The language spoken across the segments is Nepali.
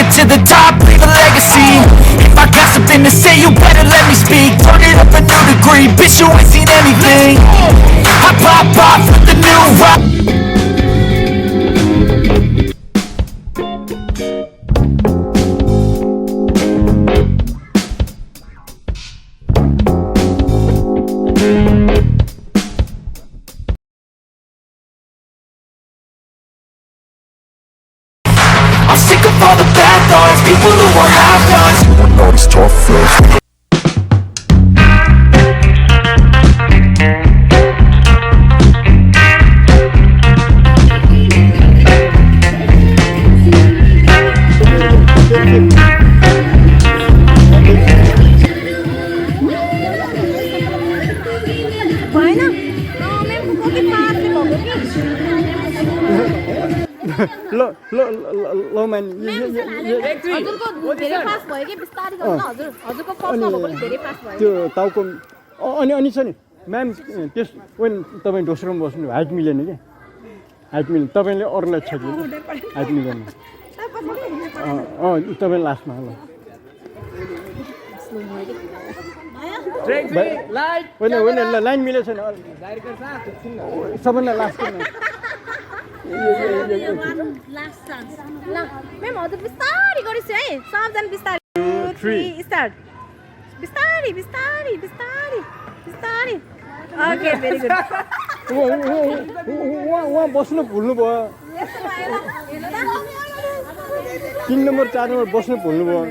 it to the top, leave a legacy. If I got something to say, you better let me speak. Turn it up a new degree, bitch, you ain't seen anything. I pop off with the new rock. I'm sick of all the bad thoughts, people who are half-nots. You know these tough first. Loman हजुरको धेरै फास्ट भयो कि बिस्तारै गर्नु न हजुर हजुरको फर्स्टमा भएको पनि धेरै फास्ट भयो त्यो टाउको अनि छ नि म्याम त्यस वेन तपाईँ दोस्रोमा बस्नु हाइट मिलेन कि हाइट मिलेन तपाईँले अरूलाई छ कि हाइट मिलेन तपाईँ लास्टमा ल होइन लाइन मिलेको छैन सबैलाई लास्ट लास्ट चान्स ल म्याम हजुर बिस्तारै गरिस् है सबजना बिस्तारै 2 3 स्टार्ट बिस्तारै बिस्तारै बिस्तारै बिस्तारै ओके भेरी गुड उहाँ बस्नु भुल्नु भयो 3 नम्बर 4 नम्बर बस्नु भुल्नु भयो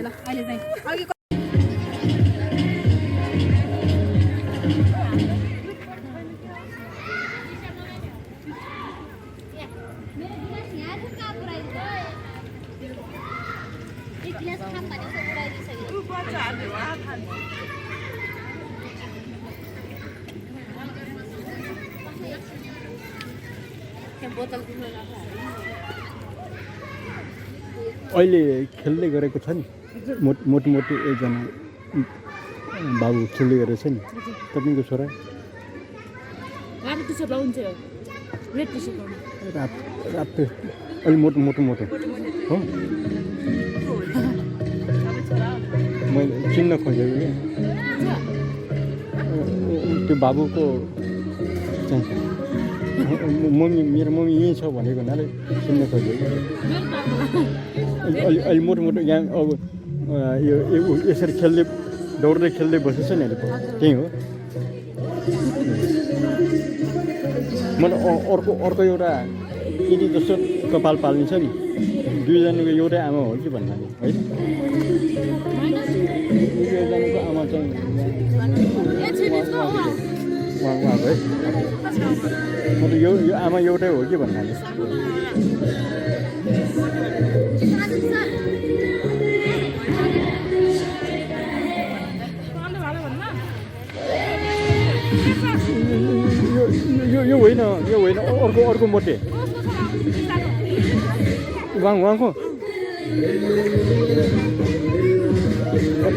अहिले खेल्दै गरेको छ नि मोटी एकजना बाबु खेल्दै गरेको छ नि तपाईँको छोरा रातो अलि मोटो हो मैले चिन्न खोजेको क्या त्यो बाबुको मेरो मम्मी यहीँ छ भनेको हुनाले चिन्न खोजेको अलि मोटो यहाँ अब यो यसरी खेल्दै दौड्दै खेल्दै बसेछ नि अहिले त्यही हो मलाई अर्को एउटा यदि जस्तो कपाल पाल्ने छ नि दुईजनाको एउटै आमा हो कि भन्नाले होइन दुईजनाको आमा चाहिँ उहाँको है मतलब यो आमा एउटै हो कि भन्नाले यो होइन अर्को मोटे उहाँको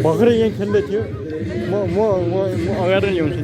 भर्खरै यहाँ खेल्दै थियो म अगाडि ल्याउँछु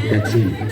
That's it.